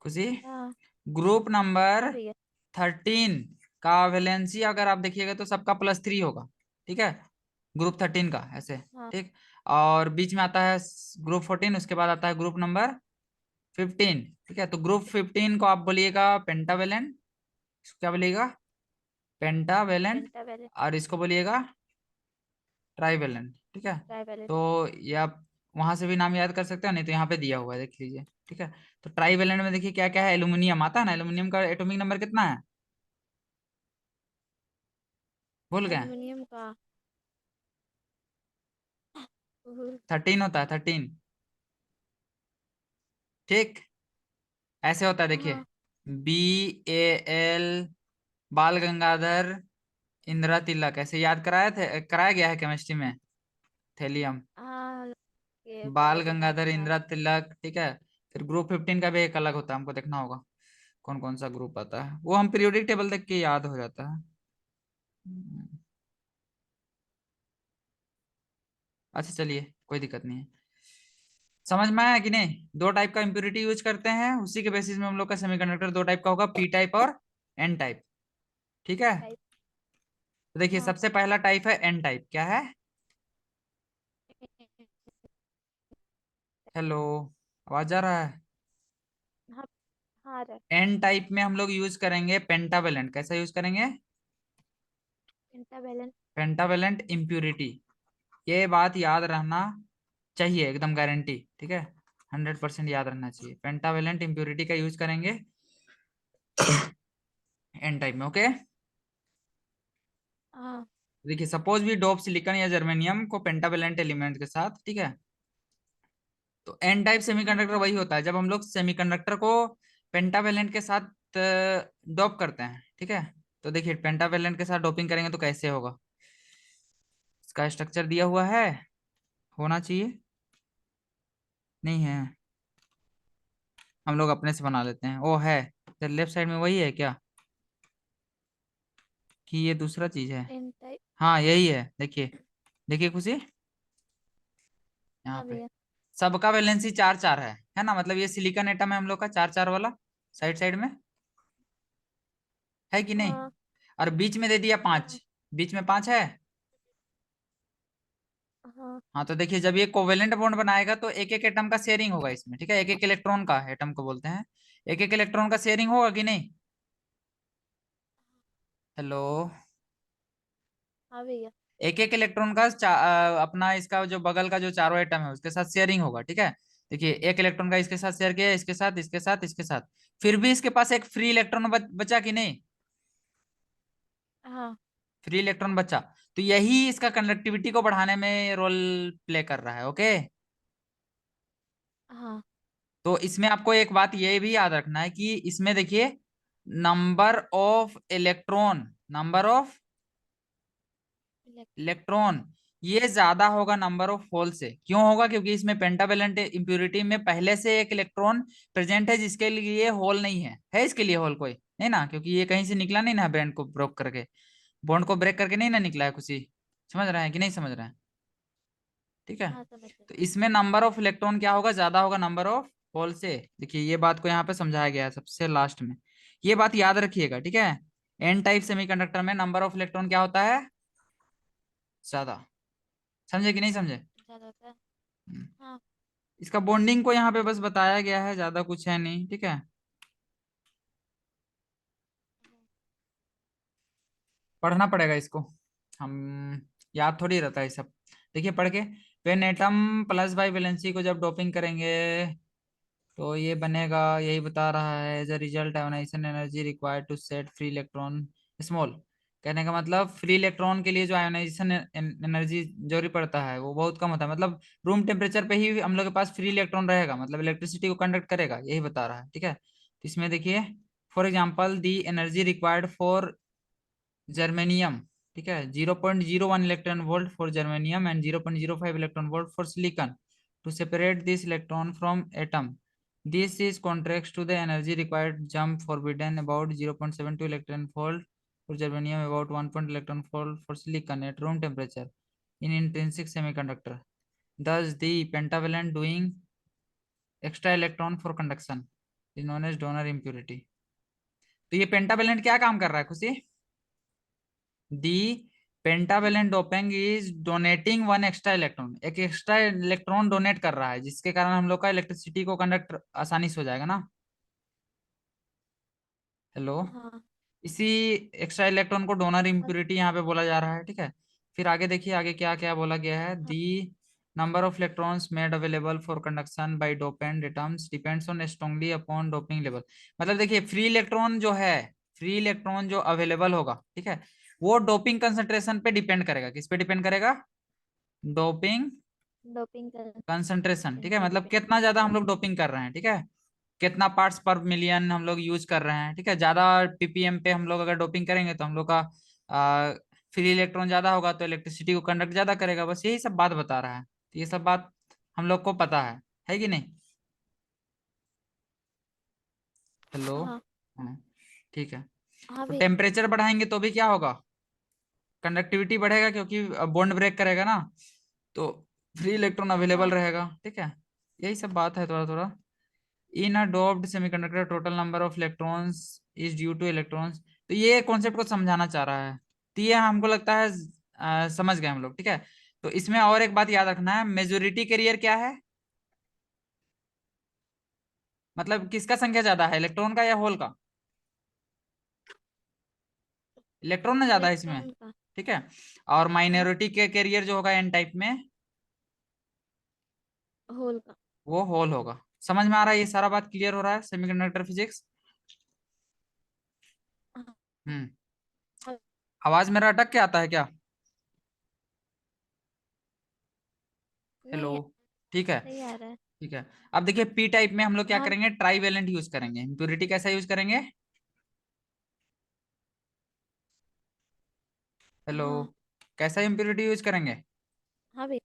खुशी। हाँ। ग्रुप नंबर हाँ भैया। 13 का वैलेंसी अगर आप देखिएगा तो सबका +3 होगा, ठीक है, ग्रुप 13 का ऐसे, हाँ। ठीक। और बीच में आता है ग्रुप 14, उसके बाद आता है ग्रुप नंबर 15, ठीक है। तो ग्रुप 15 को आप बोलिएगा पेंटावेलेंट, क्या बोलिएगा, पेंटावेलेंट। पेंटावेलेंट। और इसको बोलिएगा ट्राइवेलेंट, ठीक है। ट्राइवेलेंट। तो ये आप वहां से भी नाम याद कर सकते हो, नहीं तो यहाँ पे दिया हुआ है देख लीजिए, ठीक है। तो ट्राइवेलेंट में देखिए क्या क्या है, एल्यूमिनियम आता है ना, एल्यूमिनियम का एटॉमिक नंबर कितना है, भूल गए? एल्यूमिनियम का। भूल। 13 होता है, 13, ठीक। ऐसे होता है देखिए, हाँ। BAL, बाल गंगाधर इंदिरा तिलक, ऐसे याद कराया थे, कराया गया है केमिस्ट्री में, थेलियम, हाँ, ये बाल बाल गंगाधर गंगाधर इंदिरा तिलक, ठीक है। फिर ग्रुप 15 का भी एक अलग होता है, हमको देखना होगा कौन कौन सा ग्रुप आता है, वो हम पीरियोडिक टेबल देख के याद हो जाता है। हम्म, अच्छा चलिए, कोई दिक्कत नहीं है। समझ में आया कि नहीं? दो टाइप का इम्प्योरिटी यूज करते हैं, उसी के बेसिस में हम लोग का सेमीकंडक्टर दो टाइप का होगा, पी टाइप और एन टाइप, ठीक है। टाइप। तो देखिए हाँ। सबसे पहला टाइप है एन टाइप, क्या है, हेलो, आवाज आ रहा है? हाँ। हाँ रहा। एन टाइप में हम लोग यूज करेंगे पेंटावेलेंट, कैसा यूज करेंगे, पेंटावेलेंट। Pentavalent impurity. ये बात याद रहना चाहिए, एकदम गारंटी, ठीक है, 100% याद रहना चाहिए, पेंटावेलेंट इम्प्योरिटी का यूज करेंगे एन टाइप में, ओके। हाँ। देखिए सपोज भी डोप सिलिकॉन या जर्मेनियम को पेंटावेलेंट एलिमेंट के साथ, ठीक है। तो एन टाइप सेमीकंडक्टर हाँ। वही होता है जब हम लोग सेमीकंडक्टर को पेंटावेलेंट के साथ डोप करते हैं, ठीक है। तो देखिए पेंटावेलेंट के साथ डोपिंग करेंगे तो कैसे होगा, इसका स्ट्रक्चर दिया हुआ है, होना चाहिए, नहीं है, हम लोग अपने से बना लेते हैं, ओ है, तो लेफ्ट साइड में वही है क्या, कि ये दूसरा चीज है? N type. हाँ यही है, देखिए, देखिए खुशी, यहाँ हाँ पे भैया। सबका वैलेंसी 4 4 है ना, मतलब ये सिलिकॉन एटम है हम लोग का 4 4 वाला, साइड साइड में, है कि नहीं? हाँ। और बीच में दे दिया हाँ। 5, बीच में 5 है। हाँ। हाँ तो देखिए जब ये कोवेलेंट बॉन्ड बनाएगा तो एक एक एटम का शेयरिंग होगा इसमें, ठीक है, एक एक इलेक्ट्रॉन का एटम को बोलते हैं, एक एक इलेक्ट्रॉन का शेयरिंग होगा कि नहीं? हेलो। हाँ भैया। एक एक इलेक्ट्रॉन का अपना इसका जो बगल का जो चारों एटम है उसके साथ शेयरिंग होगा, ठीक है। देखिए एक इलेक्ट्रॉन का इसके साथ शेयर किया, इसके साथ, इसके साथ, इसके साथ, फिर भी इसके पास एक फ्री इलेक्ट्रॉन बचा कि नहीं? हाँ। फ्री इलेक्ट्रॉन बचा। तो यही इसका कंडक्टिविटी को बढ़ाने में रोल प्ले कर रहा है, ओके। हाँ। तो इसमें आपको एक बात ये भी याद रखना है कि इसमें देखिए, number of electron, number of electron. Electron ये ज्यादा होगा नंबर ऑफ होल से। क्यों होगा? क्योंकि इसमें पेंटावेलेंट इम्प्योरिटी में पहले से एक इलेक्ट्रॉन प्रेजेंट है जिसके लिए होल नहीं है इसके लिए होल कोई नहीं ना, क्योंकि ये कहीं से निकला नहीं ना बैंड को ब्रेक करके, बॉन्ड को ब्रेक करके नहीं ना निकला है कुछ ही। समझ रहे हैं कि नहीं समझ रहे हैं? ठीक है। हाँ समझ गए। तो इसमें नंबर ऑफ इलेक्ट्रॉन क्या होगा? ज्यादा होगा नंबर ऑफ होल से। देखिए ये बात को यहाँ पे समझाया गया है सबसे लास्ट में, ये बात याद रखिएगा, ठीक है। एन टाइप सेमीकंडक्टर में नंबर ऑफ इलेक्ट्रॉन क्या होता है? ज्यादा। समझे कि नहीं समझे? ज़्यादा होता है। हम्म। हाँ। इसका बॉन्डिंग को यहाँ पे बस बताया गया है, ज्यादा कुछ है नहीं, ठीक है। पढ़ना पड़ेगा इसको, हम याद थोड़ी रहता है ये सब। देखिए पढ़ के, पेन एटम प्लस बाई वैलेंसी को जब डोपिंग करेंगे तो ये बनेगा, यही बता रहा है, as a result ionization energy required to set free electron small. कहने का मतलब फ्री इलेक्ट्रॉन के लिए जो आयोनाइजेशन एनर्जी जरूरी पड़ता है वो बहुत कम होता है, मतलब रूम टेम्परेचर पे ही हम लोग के पास फ्री इलेक्ट्रॉन रहेगा, मतलब इलेक्ट्रिसिटी को कंडक्ट करेगा, यही बता रहा है, ठीक है। तो इसमें देखिए, for example the energy required for germanium, ठीक है, 0.01 electron volt for germanium and 0.05 electron volt for silicon to separate this electron from atom. This is contrast to the energy required jump forbidden about 0.72 electron volt for germanium, about 1 electron volt for silicon at room temperature in intrinsic semiconductor. Thus, the pentavalent doing extra electron for conduction is known as donor impurity. तो ये pentavalent क्या काम कर रहा है खुशी? The pentavalent doping is donating one extra electron, एक extra electron donate कर रहा है जिसके कारण हम लोग का इलेक्ट्रिसिटी को कंडक्ट आसानी से हो जाएगा ना। हेलो। हाँ। इसी एक्स्ट्रा इलेक्ट्रॉन को डोनर हाँ। इम्प्योरिटी यहाँ पे बोला जा रहा है, ठीक है। फिर आगे देखिए, आगे क्या क्या बोला गया है, हाँ। The number of electrons made available for conduction by dopant atoms depends on strongly upon doping level. मतलब देखिए फ्री इलेक्ट्रॉन जो है, फ्री इलेक्ट्रॉन जो अवेलेबल होगा, ठीक है, वो डोपिंग कंसंट्रेशन पे डिपेंड करेगा। किस पे डिपेंड करेगा? डोपिंग डोपिंग कंसंट्रेशन, ठीक है, पे मतलब डिपेंड कितना ज्यादा हम करेगा। लोग डोपिंग कर रहे हैं, ठीक है, कितना पार्ट्स पर मिलियन हम लोग यूज कर रहे हैं, ठीक है। ज्यादा पीपीएम पे हम लोग अगर डोपिंग करेंगे तो हम लोग का फ्री इलेक्ट्रॉन ज्यादा होगा तो इलेक्ट्रिसिटी को कंडक्ट ज्यादा करेगा, बस यही सब बात बता रहा है। तो ये सब बात हम लोग को पता है कि नहीं? हेलो। हाँ। हाँ, ठीक है। हाँ तो भैया। टेम्परेचर बढ़ाएंगे तो भी क्या होगा? कंडक्टिविटी बढ़ेगा, क्योंकि बॉन्ड ब्रेक करेगा ना, तो फ्री इलेक्ट्रॉन अवेलेबल हाँ। रहेगा, ठीक है। यही सब बात है थोड़ा थोड़ा। In a doped semiconductor total number of electrons is due to electrons. तो ये कॉन्सेप्ट को समझाना चाह रहा है। तो ये हमको लगता है समझ गए हम लोग, ठीक है। तो इसमें और एक बात याद रखना है, मेजोरिटी कैरियर क्या है? मतलब किसका संख्या ज्यादा है, इलेक्ट्रॉन का या होल का? इलेक्ट्रॉन ना ज्यादा है इसमें, इलेक्ट्रॉन का। ठीक है। और हाँ। माइनॉरिटी के कैरियर जो होगा एन टाइप में, होल का। वो होल होगा। समझ में आ रहा है? ये सारा बात क्लियर हो रहा है सेमीकंडक्टर फिजिक्स? हाँ। हम्म। हाँ, आवाज मेरा अटक के आता है क्या? हेलो। नहीं। ठीक है। सही आ रहा है। ठीक है। अब देखिए पी टाइप में हम लोग क्या हाँ। करेंगे, ट्राईवेलेंट यूज करेंगे। इम्प्योरिटी कैसा यूज करेंगे? हेलो। हाँ। कैसा इम्प्योरिटी यूज करेंगे? हाँ भैया।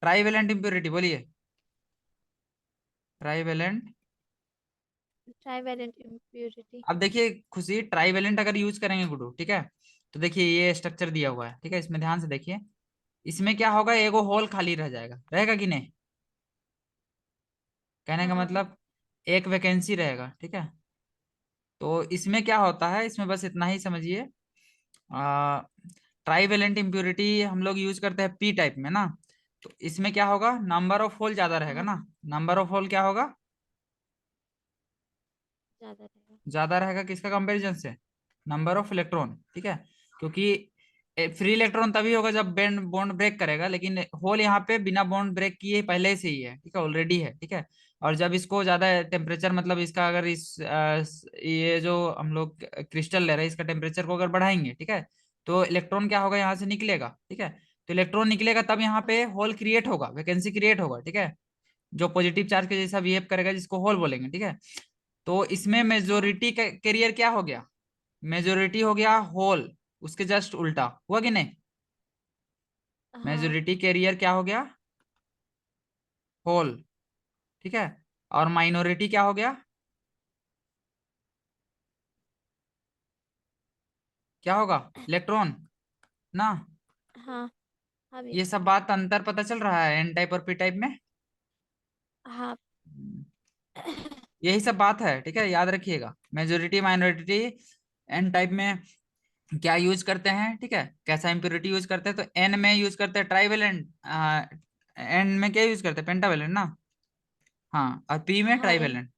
ट्राईवेलेंट इम्प्योरिटी बोलिए। ट्राईवेलेंट। Trivalent impurity. अब देखिए खुशी, ट्राईवेलेंट अगर यूज करेंगे गुरु, ठीक है, तो देखिए ये स्ट्रक्चर दिया हुआ है, ठीक है, इसमें ध्यान से देखिए। इसमें क्या होगा, एगो होल खाली रह जाएगा, रहेगा कि नहीं? कहने का हाँ। मतलब एक वैकेंसी रहेगा, ठीक है। तो इसमें क्या होता है, इसमें बस इतना ही समझिए। ट्राईवेलेंट इम्प्योरिटी हम लोग यूज करते हैं पी टाइप में ना, तो इसमें क्या होगा, नंबर ऑफ होल ज्यादा रहेगा हाँ। ना। नंबर ऑफ होल क्या होगा? ज्यादा रहेगा। ज्यादा रहेगा किसका कंपैरिजन से? नंबर ऑफ इलेक्ट्रॉन, ठीक है। क्योंकि फ्री इलेक्ट्रॉन तभी होगा जब बॉन्ड बॉन्ड ब्रेक करेगा, लेकिन होल यहाँ पे बिना बॉन्ड ब्रेक किए पहले से ही है, ठीक है, ऑलरेडी है, ठीक है। और जब इसको ज्यादा टेम्परेचर, मतलब इसका अगर ये जो हम लोग क्रिस्टल ले रहे हैं इसका टेम्परेचर को अगर बढ़ाएंगे, ठीक है, तो इलेक्ट्रॉन क्या होगा, यहाँ से निकलेगा, ठीक है। तो इलेक्ट्रॉन निकलेगा तब यहाँ पे हाँ होल क्रिएट होगा, वैकेंसी क्रिएट होगा, ठीक है, जो पॉजिटिव चार्ज के जैसा बिहेव करेगा, जिसको होल बोलेंगे, ठीक है। तो इसमें हाँ मेजोरिटी कैरियर क्या हो गया? मेजोरिटी हो गया होल, उसके जस्ट उल्टा हुआ कि नहीं? हाँ मेजोरिटी कैरियर क्या हो गया? होल, ठीक है। और माइनॉरिटी क्या हो गया? क्या होगा? इलेक्ट्रॉन ना। हाँ हाँ भैया। ये सब बात अंतर पता चल रहा है एन टाइप और पी टाइप में। हाँ यही सब बात है, ठीक है, याद रखिएगा। मेजोरिटी माइनॉरिटी एन टाइप में क्या यूज करते हैं, ठीक है, कैसा इंप्योरिटी यूज करते हैं, तो एन में यूज करते हैं ट्राइवेलेंट, एन में क्या यूज करते हैं, पेंटावेलेंट ना। हाँ, और पी में हाँ एन ट्राइवेलेंट,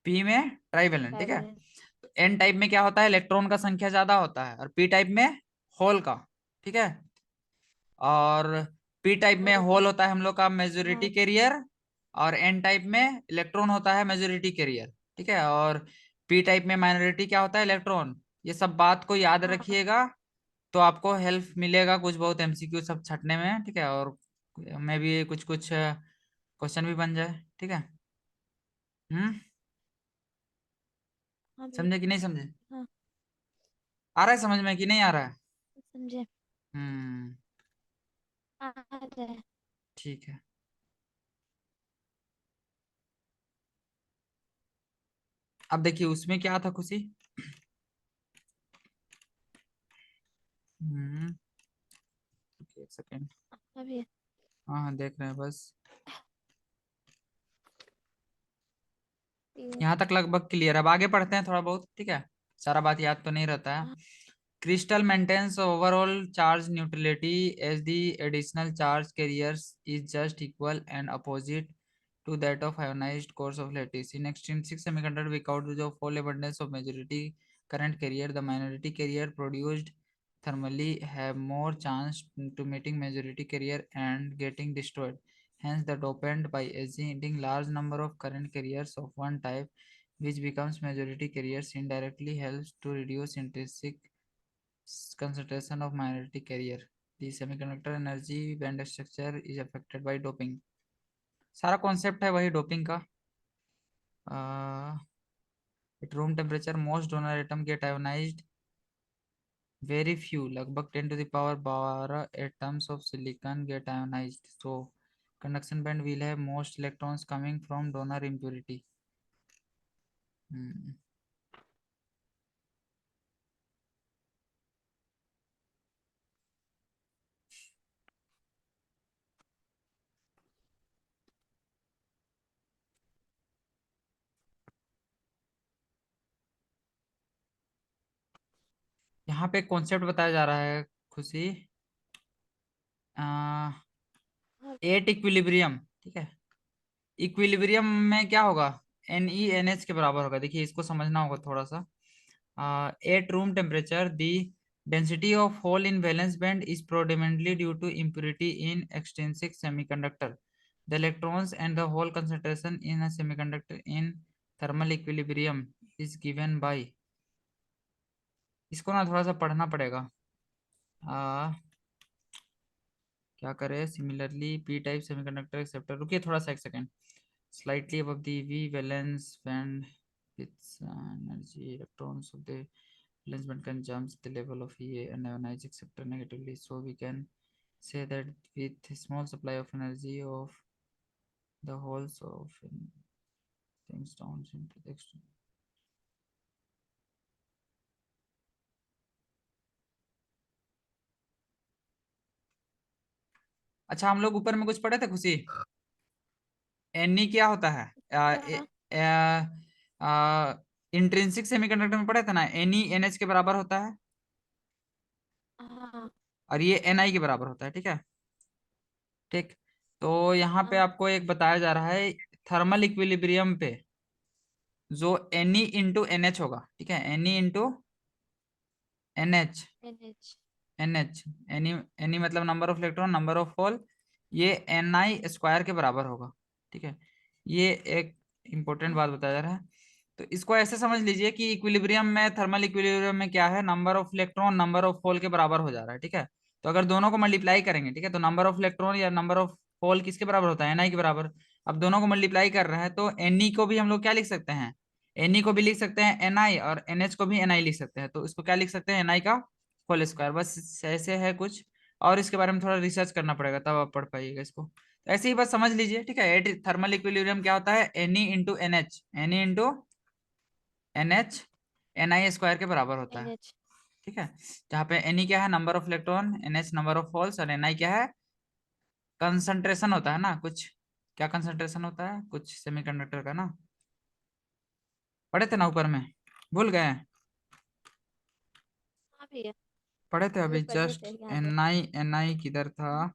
पी में ट्राइवेलेंट, ठीक है। ट्राइवल। तो एन टाइप में क्या होता है, इलेक्ट्रॉन का संख्या ज्यादा होता है, और पी टाइप में होल का, ठीक है। और पी टाइप में होल का। होल होता है हम लोग का मेजोरिटी हाँ कैरियर, और एन टाइप में इलेक्ट्रॉन होता है मेजोरिटी कैरियर, ठीक है। और पी टाइप में माइनॉरिटी क्या होता है, इलेक्ट्रॉन। ये सब बात को याद हाँ रखिएगा, तो आपको हेल्प मिलेगा कुछ बहुत एमसीक्यू सब छटने में, ठीक है। और मैं भी कुछ कुछ क्वेश्चन भी बन जाए, ठीक है। हम्म। हाँ भैया। समझे कि नहीं समझे? हाँ आ रहा है समझ में कि नहीं आ रहा है? समझे। हम्म। आ रहा है। ठीक है। अब देखिए उसमें क्या था खुशी। हम्म। एक सेकेंड। हाँ भैया। हाँ हाँ, देख रहे हैं बस। ठीक है। यहाँ तक लगभग क्लियर। अब आगे पढ़ते हैं थोड़ा बहुत, ठीक है। सारा बात याद तो नहीं रहता है। हाँ crystal maintains overall charge neutrality as the additional charge carriers is just equal and opposite to that of ionized cores of lattice. In extrinsic semiconductor, without the full abundance of majority current carrier, the minority carrier produced thermally have more chance to meeting majority carrier and getting destroyed. Hence, the dopant by adding large number of current carriers of one type, which becomes majority carriers, indirectly helps to reduce intrinsic concentration of minority carrier. The semiconductor energy band structure is affected by doping. सारा concept है वही doping का। At room temperature most donor atom get ionized, very few, लगभग 10 to the power 12 atoms of silicon get ionized, so conduction band will have most electrons coming from donor impurity. यहाँ पे concept बताया जा रहा है खुशी। हाँ एट इक्विलिब्रियम, ठीक है। इक्विलिब्रियम में क्या होगा, एन ई एन एच के बराबर होगा। देखिए इसको समझना होगा थोड़ा सा। At room temperature, the density of hole in valence band is predominantly due to impurity in extrinsic semiconductor. The electrons and the hole concentration in a semiconductor in thermal equilibrium is given by, इसको ना थोड़ा सा पढ़ना पड़ेगा। क्या करें, similarly P type semiconductor acceptor, रुकिए थोड़ा सा एक second. Slightly above the V valence band with energy electrons of the valence band can jump the level of EA and ionize acceptor negatively. So we can say that with small supply of energy of the holes of things down into the extreme. अच्छा, हम लोग ऊपर में कुछ पढ़े थे खुशी। NE क्या होता है? क्या। इंट्रिंसिक सेमीकंडक्टर में पढ़े थे ना, एनई एनएच के बराबर होता है, हाँ और ये एनआई के बराबर होता है, ठीक है। ठीक। तो यहाँ पे हाँ आपको एक बताया जा रहा है थर्मल इक्विलिब्रियम पे, जो N E into N H होगा, ठीक है, N E into N H, NH। N H, N E मतलब number of electron, number of hole, ये एन आई स्क्वायर के बराबर होगा, ठीक है। ये एक इंपॉर्टेंट हाँ। बात बताया जा रहा है। तो इसको ऐसे समझ लीजिए कि इक्विलिब्रियम में, थर्मल इक्विलिब्रियम में क्या है, number of electron number of hole के बराबर हो जा रहा है, ठीक है। तो अगर दोनों को मल्टीप्लाई करेंगे, ठीक है, तो नंबर ऑफ इलेक्ट्रॉन या नंबर ऑफ होल किसके बराबर होता है, एन आई के बराबर। अब दोनों को मल्टीप्लाई कर रहे हैं तो एन ई को भी हम लोग क्या लिख सकते हैं, एन ई को भी लिख सकते हैं एन आई, और एन एच को भी एन आई लिख सकते हैं। तो इसको क्या लिख सकते हैं, एन आई का होल स्क्वायर, बस ऐसे है कुछ। और इसके बारे में थोड़ा रिसर्च करना पड़ेगा तब आप पढ़ पाइएगा इसको। तो ऐसे ही बस समझ लीजिए, ठीक है। एट थर्मल इक्विलिब्रियम क्या होता है, N E into N H, N E into N H, N I square के बराबर होता है, NH। ठीक है। जहाँ पे एन ई क्या है, number of electron, N H number of holes, और एन आई क्या है, कंसंट्रेशन होता है ना कुछ। क्या कंसंट्रेशन होता है कुछ सेमीकंडक्टर का ना, पढ़े थे ना ऊपर में, भूल गए। हाँ भैया। पढ़े थे हम अभी लोग पढ़े जस्ट। थे, याद है। एन आई किधर था,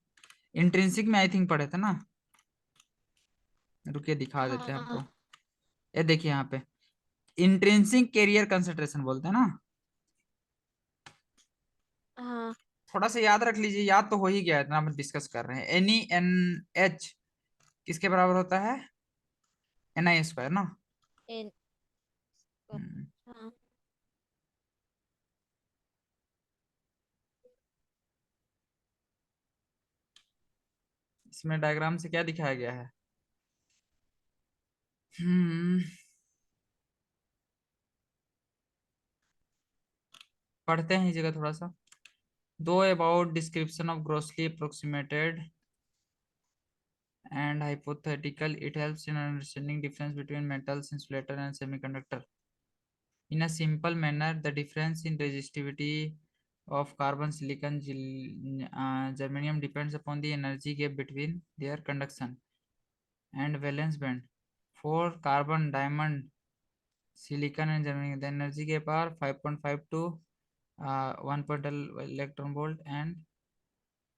इंट्रिंसिक में आई थिंक पढ़े थे ना। रुकिए दिखा देते हैं आपको। हाँ। ये देखिए यहाँ पे इंट्रिंसिक कैरियर कंसंट्रेशन बोलते हैं ना। हाँ। थोड़ा सा याद रख लीजिए, याद तो हो ही गया, इतना हम डिस्कस कर रहे हैं। एन ई एन एच किसके बराबर होता है, एन आई स्क्वायर ना। N। हम्म, हाँ। इसमें डायग्राम से क्या दिखाया गया है। हम्म, पढ़ते हैं इस जगह थोड़ा सा। दो about description of grossly approximated and hypothetical, it helps in understanding difference between metals, insulator and semiconductor. In a simple manner, the difference in resistivity of carbon, silicon, germanium depends upon the energy gap between their conduction and valence band. For carbon, diamond, silicon and germanium, the energy gap are 5.5 to 1 electron volt and।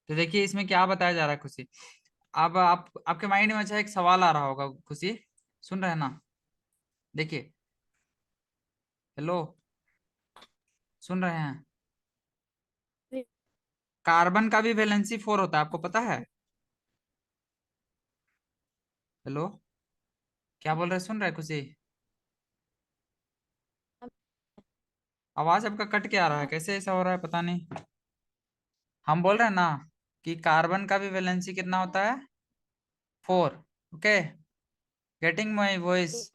तो देखिए इसमें क्या बताया जा रहा है खुशी। अब आप आपके माइंड में अच्छा एक सवाल आ रहा होगा खुशी, सुन रहे हैं ना, देखिए, हेलो, सुन रहे हैं। भी- कार्बन का भी वैलेंसी 4 होता है, आपको पता है। हेलो, क्या बोल रहे हैं, सुन रहे हैं खुशी। आवाज आपका कट के आ रहा है, हाँ। कैसे ऐसा हो रहा है पता नहीं। हम बोल रहे हैं ना कि कार्बन का भी वैलेंसी कितना होता है, 4। Okay, getting my voice.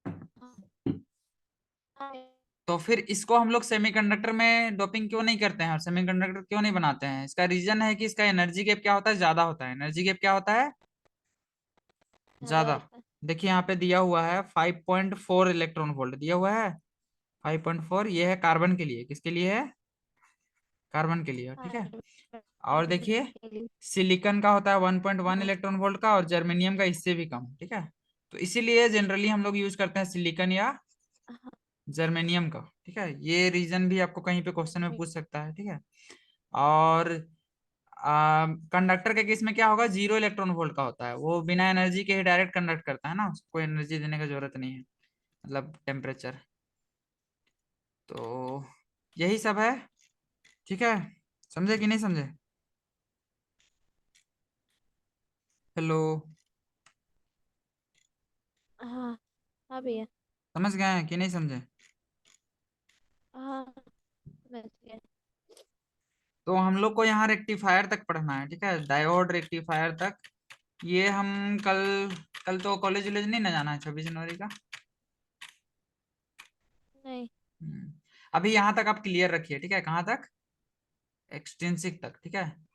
हाँ। हाँ। तो फिर इसको हम लोग सेमीकंडक्टर में डोपिंग क्यों नहीं करते हैं और सेमीकंडक्टर क्यों नहीं बनाते हैं, इसका रीजन है कि इसका एनर्जी गैप क्या होता है, ज्यादा होता है। एनर्जी गैप क्या होता है, ज्यादा ज्यादा। होता है। देखिए यहाँ पे दिया हुआ है 5.4 इलेक्ट्रॉन वोल्ट दिया हुआ है, 5.4, ये है कार्बन के लिए, किसके लिए है, कार्बन के लिए, ठीक है। और कार्बन देखिए के लिए। सिलिकॉन का होता है 1.1 हाँ। इलेक्ट्रॉन वोल्ट का, और जर्मेनियम का इससे भी कम, ठीक है। तो इसीलिए जनरली हम लोग यूज करते हैं सिलिकॉन या हाँ। जर्मेनियम का, ठीक है। ये रीजन भी आपको कहीं पे क्वेश्चन में जर्मनी। पूछ सकता है, ठीक है। और कंडक्टर के केस में क्या होगा, 0 इलेक्ट्रॉन वोल्ट का होता है, वो बिना एनर्जी के ही डायरेक्ट कंडक्ट करता है ना, उसको कोई एनर्जी देने की जरूरत नहीं है, मतलब टेम्परेचर। तो यही सब है, ठीक है। समझे कि नहीं समझे। हेलो, हाँ। हाँ भैया। समझ गए हैं कि नहीं समझे। हाँ, समझ गए। तो हम लोग को यहाँ रेक्टिफायर तक पढ़ना है, ठीक है, डायोड रेक्टिफायर तक। ये हम कल, कल तो कॉलेज वॉलेज नहीं ना जाना है 26 जनवरी का। नहीं। अभी यहाँ तक आप क्लियर रखिए, ठीक है, कहाँ तक, एक्सटेंसिक तक, ठीक है।